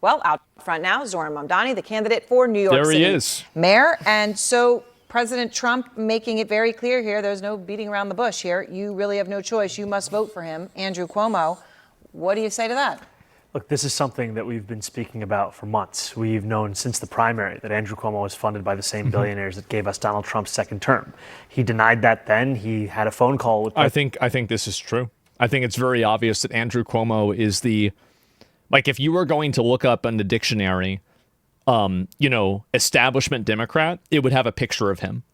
Well, out front now, Zoran Mamdani, the candidate for New York City mayor. And so President Trump making it very clear here, there's no beating around the bush here. You really have no choice. You must vote for him, Andrew Cuomo. What do you say to that? Look, this is something that we've been speaking about for months. We've known since the primary that Andrew Cuomo was funded by the same billionaires that gave us Donald Trump's second term. He denied that then. He had a phone call with... I think this is true. I think it's very obvious that Andrew Cuomo is the... Like, if you were going to look up in the dictionary, establishment Democrat, it would have a picture of him.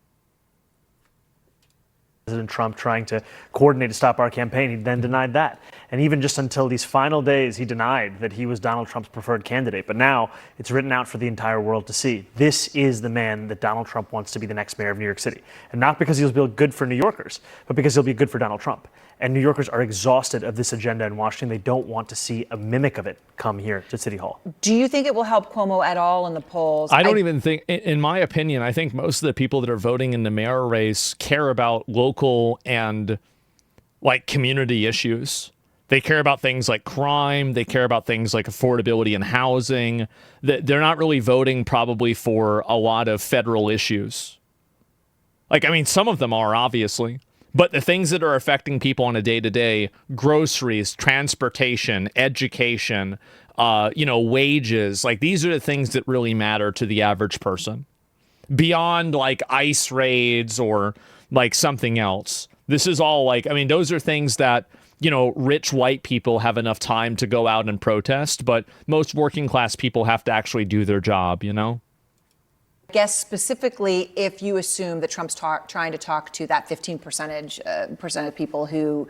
President Trump trying to coordinate to stop our campaign, he then denied that. And even just until these final days, he denied that he was Donald Trump's preferred candidate. But now it's written out for the entire world to see. This is the man that Donald Trump wants to be the next mayor of New York City. And not because he'll be good for New Yorkers, but because he'll be good for Donald Trump. And New Yorkers are exhausted of this agenda in Washington. They don't want to see a mimic of it come here to City Hall. Do you think it will help Cuomo at all in the polls? I don't even think, in my opinion, I think most of the people that are voting in the mayor race care about local and community issues. They care about things like crime. They care about things like affordability and housing. They're not really voting probably for a lot of federal issues. Some of them are, obviously. But the things that are affecting people on a day-to-day, groceries, transportation, education, wages, these are the things that really matter to the average person. Beyond ICE raids or something else. This is all those are things that, rich white people have enough time to go out and protest, but most working class people have to actually do their job, I guess specifically if you assume that Trump's trying to talk to that 15% of people who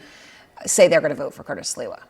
say they're going to vote for Curtis Sliwa.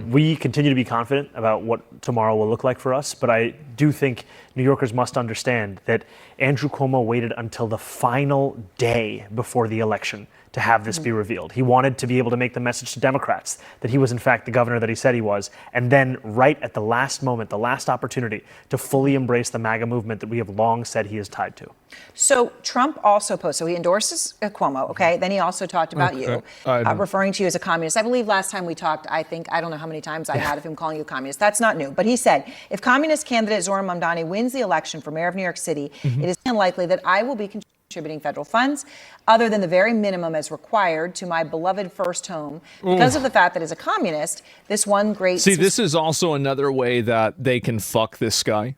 We continue to be confident about what tomorrow will look like for us, but I do think New Yorkers must understand that Andrew Cuomo waited until the final day before the election to have this be revealed. He wanted to be able to make the message to Democrats that he was in fact the governor that he said he was, and then right at the last moment, the last opportunity to fully embrace the MAGA movement that we have long said he is tied to. So Trump also posted, so he endorses Cuomo, okay? Then he also talked about you, referring to you as a communist. I believe last time we talked, I don't know how many times I had of him calling you a communist. That's not new. But he said, if communist candidate Zoran Mamdani wins the election for mayor of New York City, it is unlikely that I will be contributing federal funds other than the very minimum as required to my beloved first home because of the fact that as a communist, this one great... See, this is also another way that they can fuck this guy,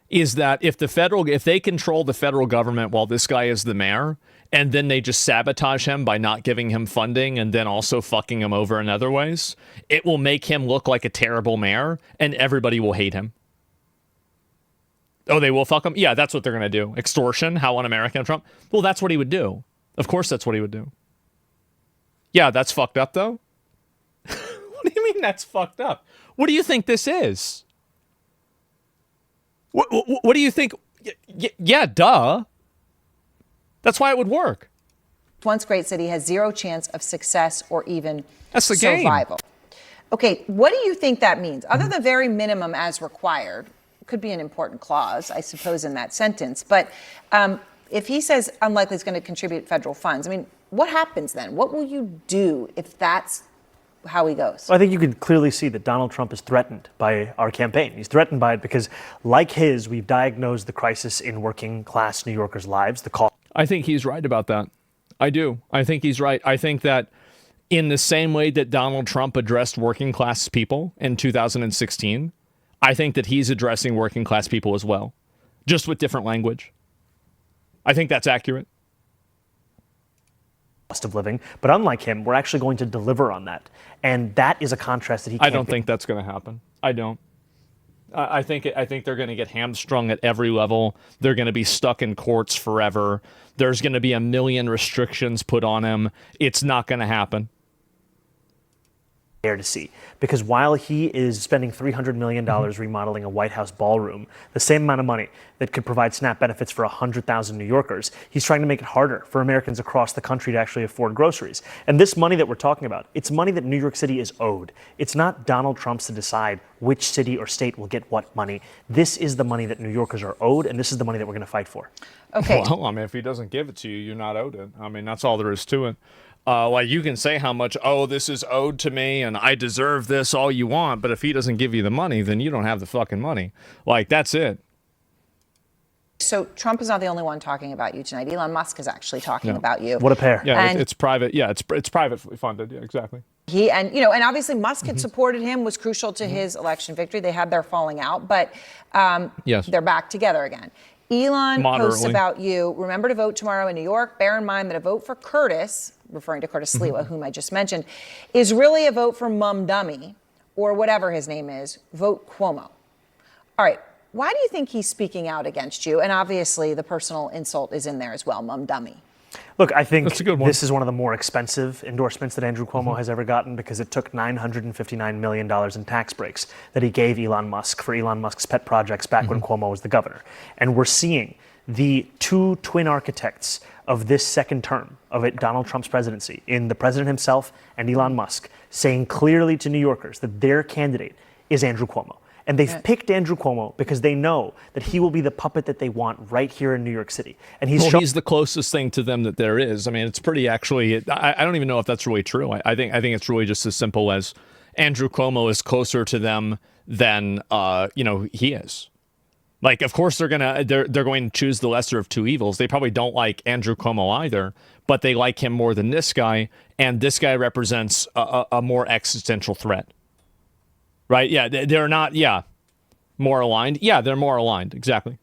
is that if they control the federal government while this guy is the mayor, and then they just sabotage him by not giving him funding and then also fucking him over in other ways, it will make him look like a terrible mayor and everybody will hate him. Oh, they will fuck him? Yeah, that's what they're going to do. Extortion, how un-American Trump? Well, that's what he would do. Of course that's what he would do. Yeah, that's fucked up, though. What do you mean that's fucked up? What do you think this is? What do you think? Yeah, duh. That's why it would work. Once great city has zero chance of success or even that's the survival. Game. Okay, what do you think that means? Other than very minimum as required, could be an important clause, I suppose, in that sentence. But if he says unlikely is going to contribute federal funds, what happens then? What will you do if that's how he goes? Well, I think you can clearly see that Donald Trump is threatened by our campaign. He's threatened by it because, like we've diagnosed the crisis in working class New Yorkers' lives. I think he's right about that. I do. I think he's right. I think that in the same way that Donald Trump addressed working class people in 2016, I think that he's addressing working class people as well, just with different language. I think that's accurate. Cost of living, but unlike him, we're actually going to deliver on that, and that is a contrast that he can't. I don't think that's going to happen. I don't. I think they're going to get hamstrung at every level. They're going to be stuck in courts forever. There's going to be a million restrictions put on him. It's not going to happen. To see, because while he is spending $300 million remodeling a White House ballroom, the same amount of money that could provide SNAP benefits for 100,000 New Yorkers, he's trying to make it harder for Americans across the country to actually afford groceries. And this money that we're talking about, it's money that New York City is owed. It's not Donald Trump's to decide which city or state will get what money. This is the money that New Yorkers are owed, and this is the money that we're going to fight for. Okay. Well, if he doesn't give it to you, you're not owed it. That's all there is to it. Like, you can say how much, oh, this is owed to me and I deserve this all you want, but if he doesn't give you the money, then you don't have the fucking money. Like, that's it. So Trump is not the only one talking about you tonight. Elon Musk is actually talking about you. What a pair. Yeah, it's private. Yeah, it's privately funded. Yeah, exactly. And obviously Musk had supported him, was crucial to his election victory. They had their falling out, but Yes. they're back together again. Elon posts about you. Remember to vote tomorrow in New York. Bear in mind that a vote for Curtis, referring to Curtis Sliwa, whom I just mentioned, is really a vote for Mum Dummy, or whatever his name is. Vote Cuomo. All right. Why do you think he's speaking out against you? And obviously the personal insult is in there as well, Mum Dummy. Look, I think That's a good one. this is one of the more expensive endorsements that Andrew Cuomo has ever gotten, because it took $959 million in tax breaks that he gave Elon Musk for Elon Musk's pet projects back when Cuomo was the governor. And we're seeing the two twin architects of this second term of Donald Trump's presidency, in the president himself and Elon Musk, saying clearly to New Yorkers that their candidate is Andrew Cuomo. And they've picked Andrew Cuomo because they know that he will be the puppet that they want right here in New York City. And he's the closest thing to them that there is. I mean, it's pretty actually, I don't even know if that's really true. I think it's really just as simple as Andrew Cuomo is closer to them than, he is. Like, of course they're going to choose the lesser of two evils. They probably don't like Andrew Cuomo either, but they like him more than this guy. And this guy represents a more existential threat. Right? Yeah, they're not, more aligned. Yeah, they're more aligned. Exactly.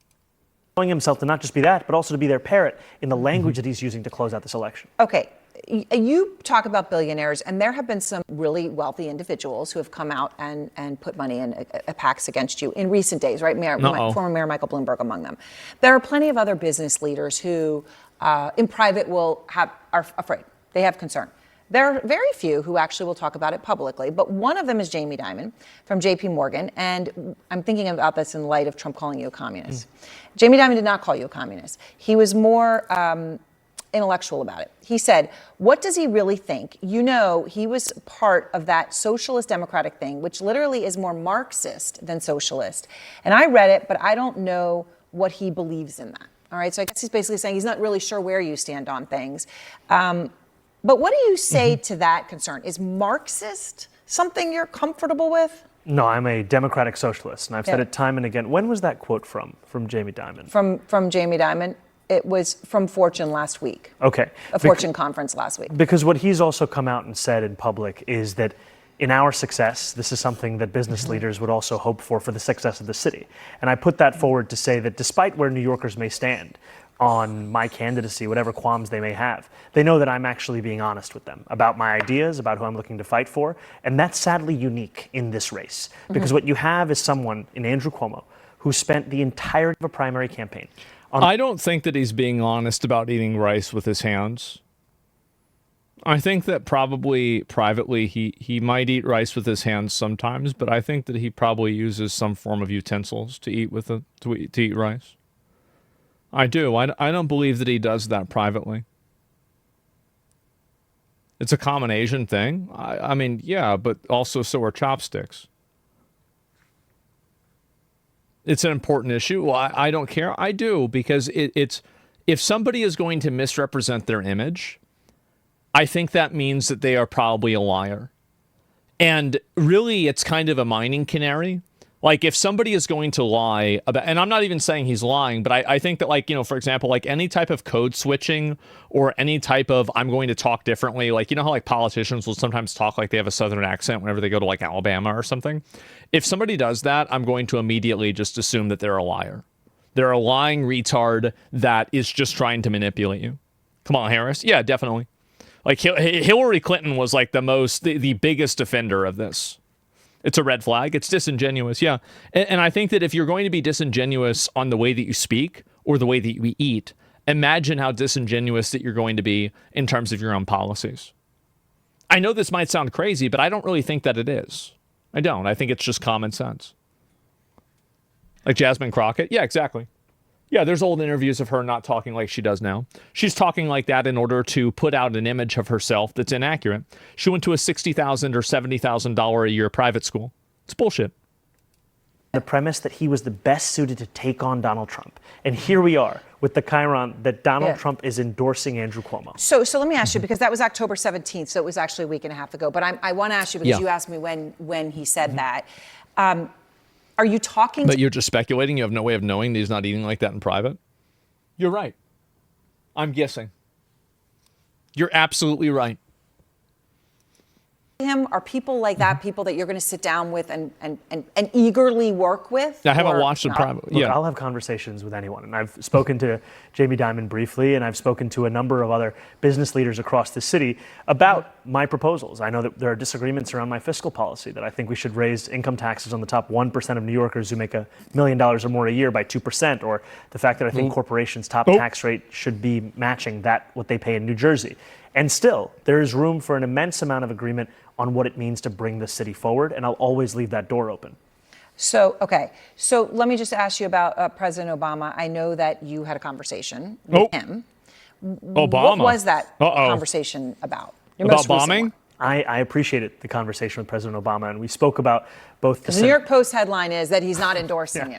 showing himself to not just be that, but also to be their parrot in the language that he's using to close out this election. Okay. You talk about billionaires, and there have been some really wealthy individuals who have come out and put money in PACs against you in recent days, right? Former Mayor Michael Bloomberg among them. There are plenty of other business leaders who, in private, are afraid. They have concern. There are very few who actually will talk about it publicly, but one of them is Jamie Dimon from JP Morgan, and I'm thinking about this in light of Trump calling you a communist. Jamie Dimon did not call you a communist. He was more intellectual about it. He said, what does he really think? You know, he was part of that socialist democratic thing, which literally is more Marxist than socialist. And I read it, but I don't know what he believes in that. All right, so I guess he's basically saying he's not really sure where you stand on things. But what do you say to that concern? Is Marxist something you're comfortable with? No, I'm a democratic socialist, and I've said it time and again. When was that quote from Jamie Dimon? From Jamie Dimon. It was from Fortune last week. Okay. A Fortune conference last week. Because what he's also come out and said in public is that in our success, this is something that business leaders would also hope for the success of the city. And I put that forward to say that despite where New Yorkers may stand on my candidacy, whatever qualms they may have, they know that I'm actually being honest with them about my ideas, about who I'm looking to fight for. And that's sadly unique in this race. Because what you have is someone in Andrew Cuomo who spent the entirety of a primary campaign. I don't think that he's being honest about eating rice with his hands. I think that probably privately he might eat rice with his hands sometimes, but I think that he probably uses some form of utensils to eat with to eat rice. I do. I don't believe that he does that privately. It's a common Asian thing. I mean, yeah, but also so are chopsticks. It's an important issue. Well, I don't care. I do, because it's if somebody is going to misrepresent their image, I think that means that they are probably a liar. And really, it's kind of a mining canary. Like, if somebody is going to lie about, and I'm not even saying he's lying, but I think that, like, you know, for example, like any type of code switching or any type of I'm going to talk differently, like, you know how like politicians will sometimes talk like they have a southern accent whenever they go to like Alabama or something. If somebody does that, I'm going to immediately just assume that they're a liar. They're a lying retard that is just trying to manipulate you. Kamala Harris? Yeah, definitely. Like Hillary Clinton was like the biggest offender of this. It's a red flag. It's disingenuous, yeah. And I think that if you're going to be disingenuous on the way that you speak or the way that you eat, imagine how disingenuous that you're going to be in terms of your own policies. I know this might sound crazy, but I don't really think that it is. I don't. I think it's just common sense. Like Jasmine Crockett? Yeah, exactly. Yeah, there's old interviews of her not talking like she does now. She's talking like that in order to put out an image of herself that's inaccurate. She went to a $60,000 or $70,000 a year private school. It's bullshit. The premise that he was the best suited to take on Donald Trump. And here we are with the chyron that Donald Yeah. Trump is endorsing Andrew Cuomo. So let me ask you, because that was October 17th, so it was actually a week and a half ago. But I want to ask you, because you asked me when he said that. Are you talking? But you're just speculating. You have no way of knowing that he's not eating like that in private. You're right. I'm guessing. You're absolutely right. Him? Are people like that people that you're going to sit down with and eagerly work with? I haven't or watched the not? private. Look, Yeah. I'll have conversations with anyone. And I've spoken to Jamie Dimon briefly, and I've spoken to a number of other business leaders across the city about my proposals. I know that there are disagreements around my fiscal policy, that I think we should raise income taxes on the top 1% of New Yorkers who make $1 million or more a year by 2%, or the fact that I think corporations' top tax rate should be matching what they pay in New Jersey. And still, there is room for an immense amount of agreement on what it means to bring the city forward, and I'll always leave that door open. So, okay. So let me just ask you about President Obama. I know that you had a conversation with him. Obama. What was that conversation about? Your About most recent bombing? one. I appreciated the conversation with President Obama, and we spoke about both The New York Post headline is that he's not endorsing you.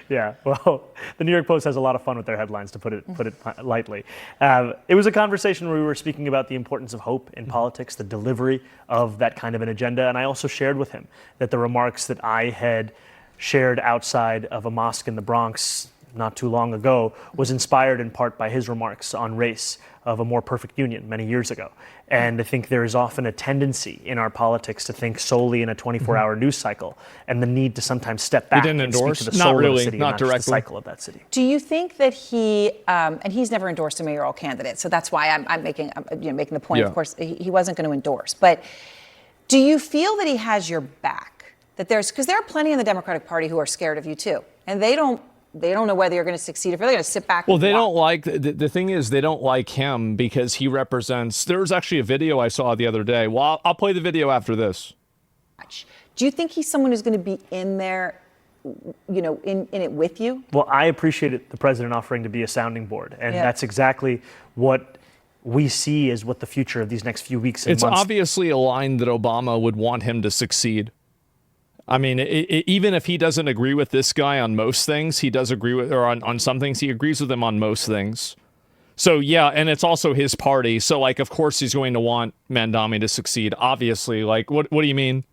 Yeah, well, the New York Post has a lot of fun with their headlines, to put it lightly. It was a conversation where we were speaking about the importance of hope in politics, the delivery of that kind of an agenda, and I also shared with him that the remarks that I had shared outside of a mosque in the Bronx not too long ago was inspired in part by his remarks on race of a more perfect union many years ago. And I think there is often a tendency in our politics to think solely in a 24-hour news cycle, and the need to sometimes step back didn't and speak endorse? to the Not soul of really, the city, not and not just the directly. cycle of that city. Do you think that he, and he's never endorsed a mayoral candidate, so that's why I'm making the point. Yeah. Of course, he wasn't going to endorse. But do you feel that he has your back? That because there are plenty in the Democratic Party who are scared of you too, and they don't know whether you're going to succeed, if they're going to sit back. Well, and they watch. don't like, the thing is, they don't like him because he represents, there was actually a video I saw the other day. Well, I'll play the video after this. Do you think he's someone who's going to be in there, in it with you? Well, I appreciated the president offering to be a sounding board, and that's exactly what we see as what the future of these next few weeks and It's months. obviously a line that Obama would want him to succeed. I mean, even if he doesn't agree with this guy on most things, he does agree with, or on some things, he agrees with him on most things. So, yeah, and it's also his party. So, like, of course he's going to want Mandami to succeed, obviously. Like, what do you mean?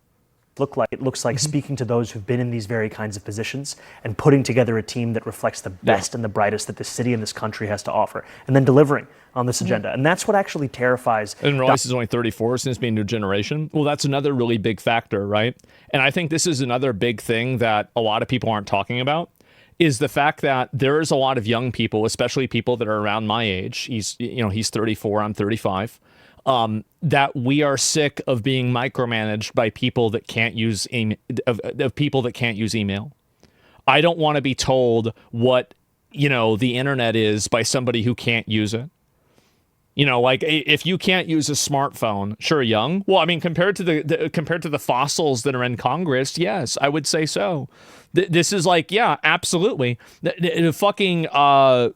It looks like speaking to those who've been in these very kinds of positions and putting together a team that reflects the best and the brightest that this city and this country has to offer, and then delivering on this agenda. And that's what actually terrifies. And Royce is only 34 since being new generation. Well, that's another really big factor, right? And I think this is another big thing that a lot of people aren't talking about, is the fact that there is a lot of young people, especially people that are around my age. He's 34, I'm 35. That we are sick of being micromanaged by people that can't use of people that can't use email. I don't want to be told what the internet is by somebody who can't use it. Like if you can't use a smartphone, sure, young. Well, I mean, compared to the fossils that are in Congress, yes, I would say so. This is like, yeah, absolutely. Fucking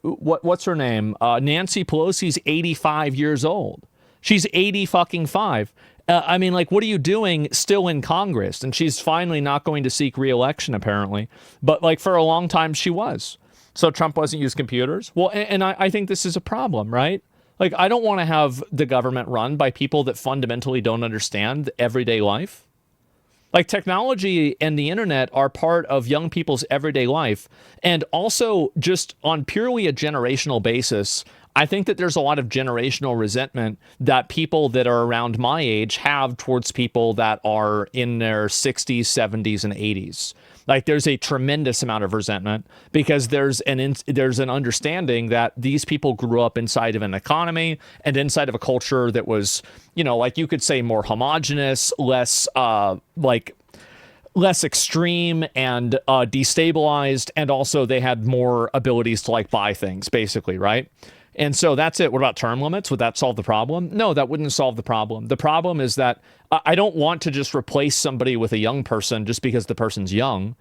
what's her name? Nancy Pelosi's 85 years old. She's 80 fucking 5. I mean, like, what are you doing still in Congress? And she's finally not going to seek re-election, apparently. But, like, for a long time, she was. So Trump wasn't using computers. Well, and I think this is a problem, right? Like, I don't want to have the government run by people that fundamentally don't understand everyday life. Like, technology and the internet are part of young people's everyday life. And also, just on purely a generational basis, I think that there's a lot of generational resentment that people that are around my age have towards people that are in their 60s, 70s, and 80s. Like, there's a tremendous amount of resentment because there's an understanding that these people grew up inside of an economy and inside of a culture that was, like you could say more homogenous, less extreme and destabilized, and also they had more abilities to like buy things, basically, right? And so that's it. What about term limits? Would that solve the problem? No, that wouldn't solve the problem. The problem is that I don't want to just replace somebody with a young person just because the person's young,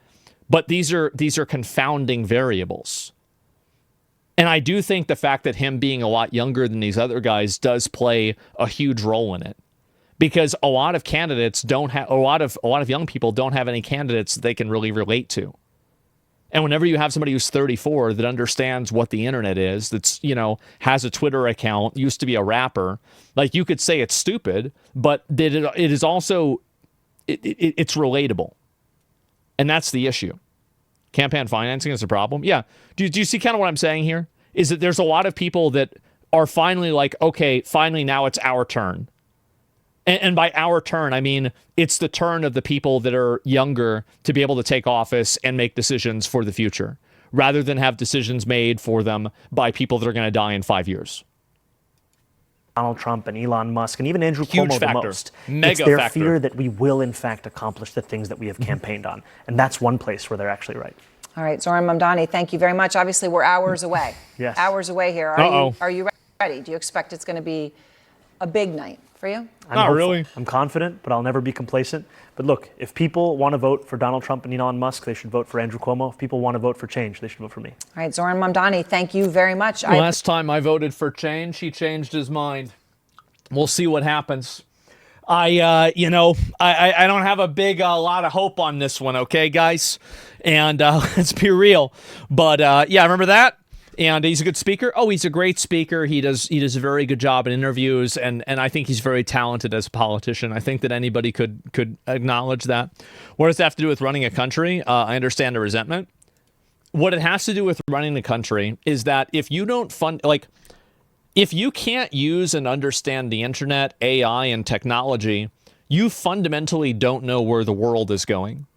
but these are confounding variables. And I do think the fact that him being a lot younger than these other guys does play a huge role in it. Because a lot of candidates don't have, a lot of young people don't have any candidates they can really relate to. And whenever you have somebody who's 34 that understands what the internet is, that's, has a Twitter account, used to be a rapper, like, you could say it's stupid, but that it is also, it's relatable. And that's the issue. Campaign financing is a problem. Yeah. Do you see kind of what I'm saying here? Is that there's a lot of people that are finally like, okay, finally now it's our turn. And by our turn, I mean, it's the turn of the people that are younger to be able to take office and make decisions for the future, rather than have decisions made for them by people that are going to die in 5 years. Donald Trump and Elon Musk and even Andrew Huge Cuomo factor. the most. Mega it's their factor. fear that we will, in fact, accomplish the things that we have campaigned on. And that's one place where they're actually right. All right, Zoran Mamdani, thank you very much. Obviously, we're hours away. Yes. Hours away here. Are you ready? Do you expect it's going to be a big night for you? I'm Not hopeful. really. I'm confident, but I'll never be complacent. But look, if people want to vote for Donald Trump and Elon Musk, they should vote for Andrew Cuomo. If people want to vote for change, they should vote for me. All right, Zoran Mamdani, thank you very much. Last time I voted for change, he changed his mind. We'll see what happens. I don't have a big lot of hope on this one, okay, guys? And let's be real. But yeah, remember that? And he's a good speaker. Oh, he's a great speaker. He does a very good job in interviews, and I think he's very talented as a politician. I think that anybody could acknowledge that. What does that have to do with running a country? I understand the resentment. What it has to do with running the country is that if you don't fund, like, if you can't use and understand the internet, AI, and technology, you fundamentally don't know where the world is going.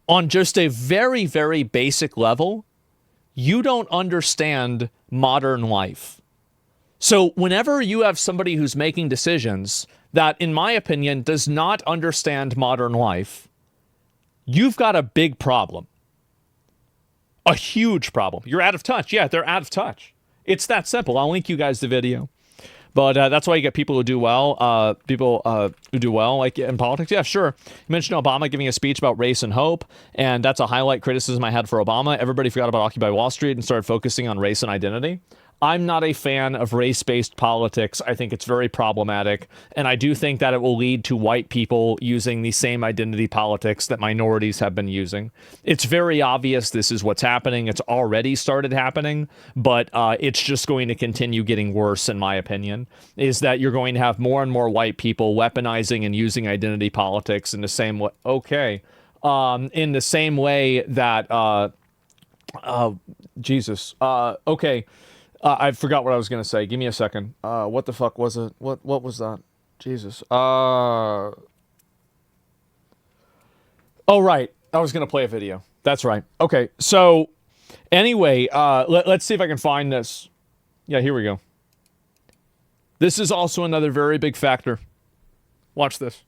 On just a very, very basic level, you don't understand modern life. So whenever you have somebody who's making decisions that, in my opinion, does not understand modern life, you've got a big problem. A huge problem. You're out of touch. Yeah, they're out of touch. It's that simple. I'll link you guys the video. But that's why you get people who do well, like in politics. Yeah, sure. You mentioned Obama giving a speech about race and hope, and that's a highlight criticism I had for Obama. Everybody forgot about Occupy Wall Street and started focusing on race and identity. I'm not a fan of race-based politics. I think it's very problematic, and I do think that it will lead to white people using the same identity politics that minorities have been using. It's very obvious this is what's happening. It's already started happening, but it's just going to continue getting worse, in my opinion, is that you're going to have more and more white people weaponizing and using identity politics in the same way. Okay. In the same way that, Jesus. Okay. I forgot what I was going to say. Give me a second. What the fuck was it? What was that? Jesus. Oh, right. I was going to play a video. That's right. Okay. So, anyway, let's see if I can find this. Yeah, here we go. This is also another very big factor. Watch this.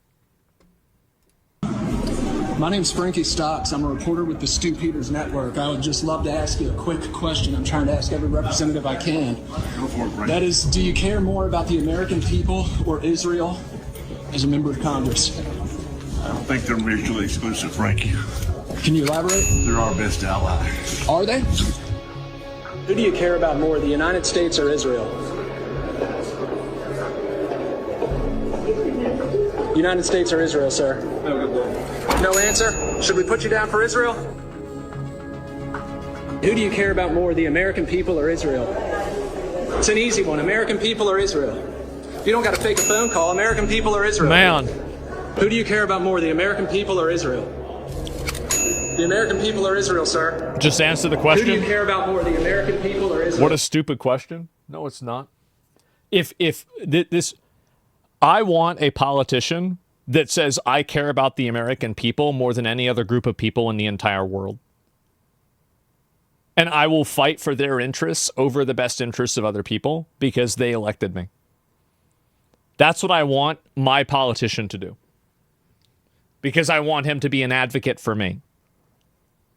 My name's Frankie Stocks. I'm a reporter with the Stu Peters Network. I would just love to ask you a quick question. I'm trying to ask every representative I can. Go for it, Frank. That is, do you care more about the American people or Israel as a member of Congress? I don't think they're mutually exclusive, Frankie. Can you elaborate? They're our best ally. Are they? Who do you care about more, the United States or Israel? United States or Israel, sir? No answer? Should we put you down for Israel? Who do you care about more, the American people or Israel? It's an easy one. American people or Israel? You don't got to fake a phone call. American people or Israel? Man. Who do you care about more, the American people or Israel? The American people or Israel, sir? Just answer the Who question. do you care about more, the American people or Israel? What a stupid question. No, it's not. I want a politician that says, I care about the American people more than any other group of people in the entire world. And I will fight for their interests over the best interests of other people because they elected me. That's what I want my politician to do. Because I want him to be an advocate for me.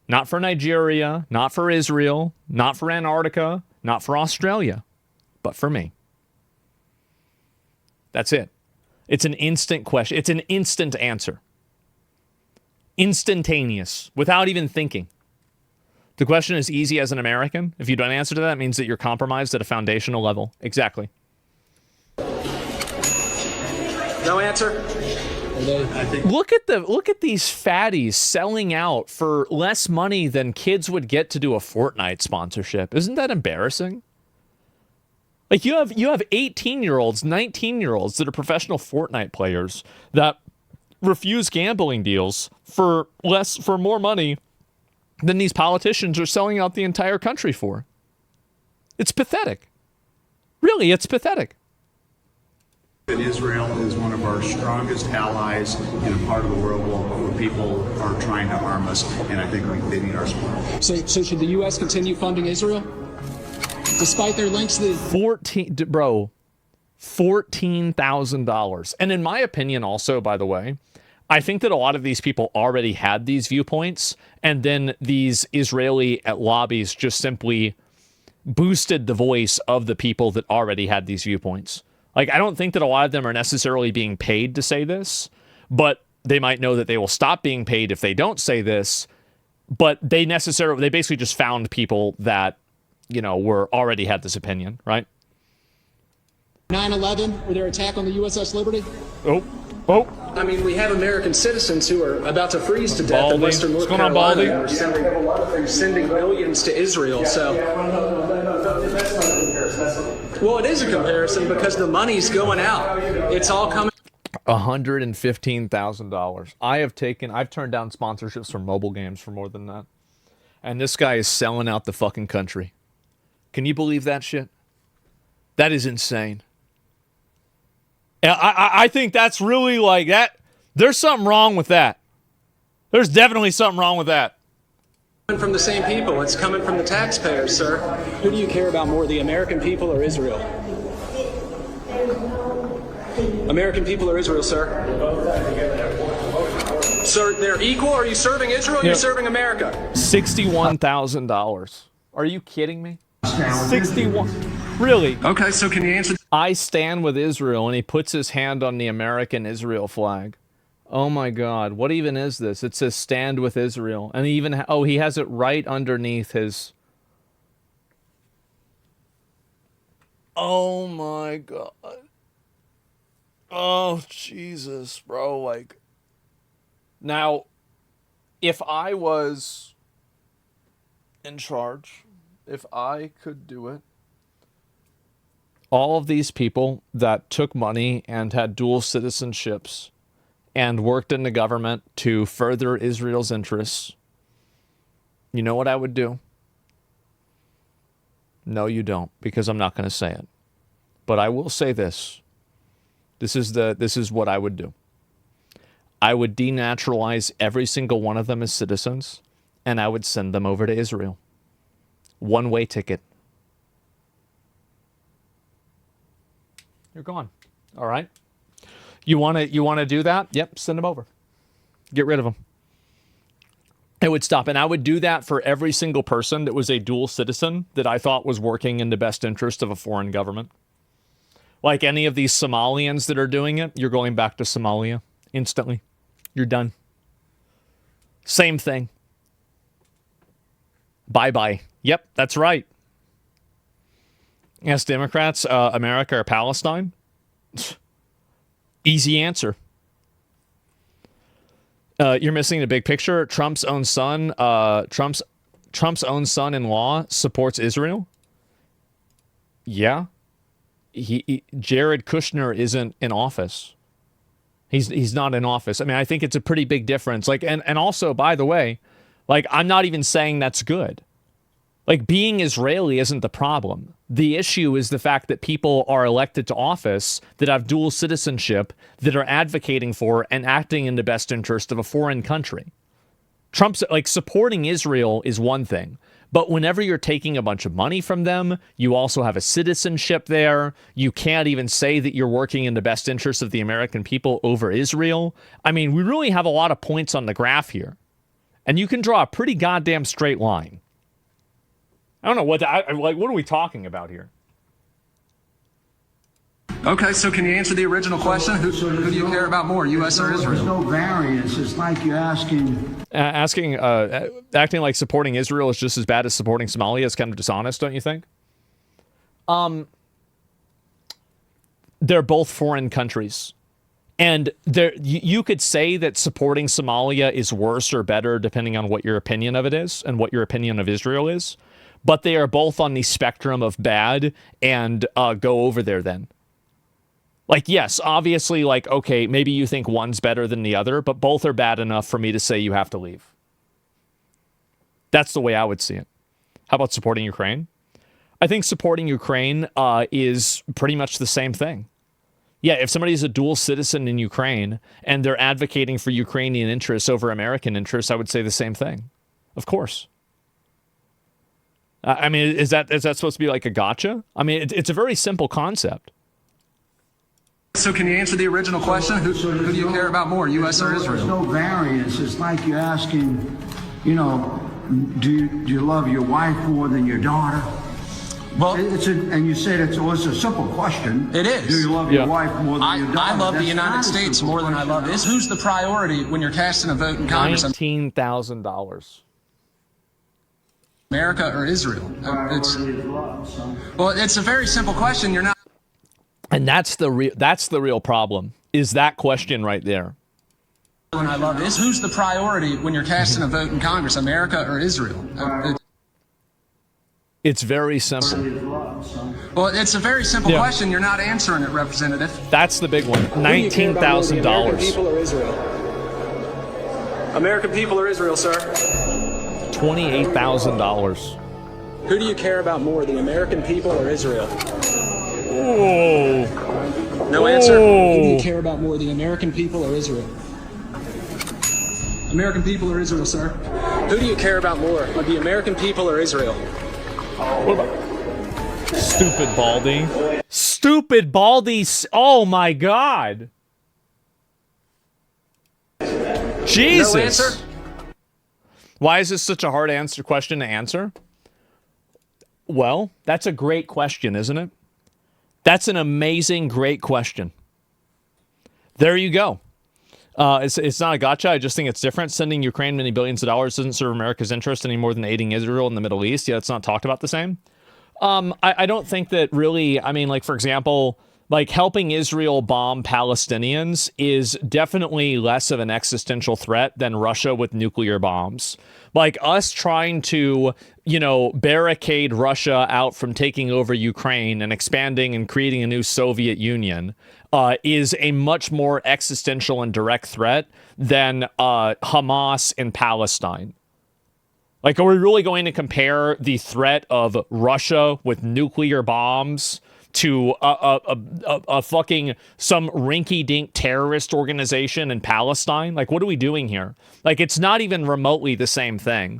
Not for Nigeria, not for Israel, not for Antarctica, not for Australia, but for me. That's it. It's an instant question. It's an instant answer. Instantaneous, without even thinking. The question is easy as an American. If you don't answer to that, it means that you're compromised at a foundational level. Exactly. No answer? Look at these fatties selling out for less money than kids would get to do a Fortnite sponsorship. Isn't that embarrassing? Like you have 18-year-olds, 19-year-olds that are professional Fortnite players that refuse gambling deals for more money than these politicians are selling out the entire country for. It's pathetic. Really, it's pathetic. And Israel is one of our strongest allies in a part of the world where people are trying to harm us, and I think they need our support. So should the U.S. continue funding Israel? Despite their links to $14,000. And in my opinion also, by the way, I think that a lot of these people already had these viewpoints, and then these Israeli lobbies just simply boosted the voice of the people that already had these viewpoints. Like, I don't think that a lot of them are necessarily being paid to say this, but they might know that they will stop being paid if they don't say this, but they basically just found people that, you know, already had this opinion, right? 9/11, or their attack on the USS Liberty? Oh. I mean, we have American citizens who are about to freeze to death in Western North What's going on, Carolina. Baldy? We're sending millions to Israel, so... Well, it is a comparison because the money's going out. It's all coming... $115,000. I've turned down sponsorships for mobile games for more than that. And this guy is selling out the fucking country. Can you believe that shit? That is insane. I think that's really like that. There's something wrong with that. There's definitely something wrong with that. From the same people. It's coming from the taxpayers, sir. Who do you care about more, the American people or Israel? American people or Israel, sir? Sir, they're equal? Are you serving Israel or are you serving America? $61,000. Are you kidding me? 61. Really? Okay, so can you answer? I stand with Israel, and he puts his hand on the American Israel flag. Oh my God, what even is this? It says stand with Israel. And he even, he has it right underneath his. Oh my God. Oh, Jesus, bro. Like, now, if I was in charge, if I could do it, all of these people that took money and had dual citizenships and worked in the government to further Israel's interests, you know what I would do? No, you don't, because I'm not going to say it. But I will say this. This is what I would do. I would denaturalize every single one of them as citizens, and I would send them over to Israel. One-way ticket. You're gone. All right. You want to do that? Yep, send them over. Get rid of them. It would stop. And I would do that for every single person that was a dual citizen that I thought was working in the best interest of a foreign government. Like any of these Somalians that are doing it, you're going back to Somalia instantly. You're done. Same thing. Bye-bye. Yep, that's right. Yes, Democrats, America or Palestine? Easy answer. You're missing the big picture. Trump's own son-in-law supports Israel. Yeah. Jared Kushner isn't in office. He's not in office. I mean, I think it's a pretty big difference. Like, and also, by the way, like, I'm not even saying that's good. Like, being Israeli isn't the problem. The issue is the fact that people are elected to office that have dual citizenship that are advocating for and acting in the best interest of a foreign country. Trump's, like, supporting Israel is one thing, but whenever you're taking a bunch of money from them, you also have a citizenship there. You can't even say that you're working in the best interest of the American people over Israel. I mean, we really have a lot of points on the graph here, and you can draw a pretty goddamn straight line. I don't know what what are we talking about here? Okay, so can you answer the original question? Who do you care about more, U.S. or Israel? There's no variance. It's like you're asking... Acting like supporting Israel is just as bad as supporting Somalia is kind of dishonest, don't you think? They're both foreign countries. And there, you could say that supporting Somalia is worse or better depending on what your opinion of it is and what your opinion of Israel is. But they are both on the spectrum of bad, and go over there then. Like, yes, obviously, like, okay, maybe you think one's better than the other, but both are bad enough for me to say you have to leave. That's the way I would see it. How about supporting Ukraine? I think supporting Ukraine is pretty much the same thing. Yeah, if somebody's a dual citizen in Ukraine and they're advocating for Ukrainian interests over American interests, I would say the same thing. Of course. I mean, is that supposed to be like a gotcha? I mean, it's a very simple concept. So can you answer the original question? Who do you care about more, U.S. or Israel? There's no variance. It's like you're asking, you know, do you love your wife more than your daughter? Well, and you said it's a simple question. It is. Do you love your wife more than your daughter? I love the That's United not a States simple more than I love question. this. Who's the priority when you're casting a vote in Congress? $19,000. America or Israel? It's a very simple question. You're not. And that's the real problem, is that question right there. When I love this, who's the priority when you're casting a vote in Congress? America or Israel? It's very simple. It's a very simple question. You're not answering it, Representative. That's the big one. $19,000. American people or Israel? American people or Israel, sir? $28,000. Who do you care about more, the American people or Israel? Oh. No answer. Who do you care about more, the American people or Israel? American people or Israel, sir? Who do you care about more, the American people or Israel? What about stupid Baldy? Stupid Baldy. Oh my God. Jesus. No answer? Why is this such a hard question to answer? Well, that's a great question, isn't it? That's an amazing, great question. There you go. It's not a gotcha. I just think it's different. Sending Ukraine many billions of dollars doesn't serve America's interest any more than aiding Israel in the Middle East. Yeah, it's not talked about the same. I don't think that really, I mean, like, for example, like helping Israel bomb Palestinians is definitely less of an existential threat than Russia with nuclear bombs. Like us trying to, barricade Russia out from taking over Ukraine and expanding and creating a new Soviet Union is a much more existential and direct threat than Hamas in Palestine. Like, are we really going to compare the threat of Russia with nuclear bombs to a fucking some rinky-dink terrorist organization in Palestine? Like, what are we doing here? Like, it's not even remotely the same thing.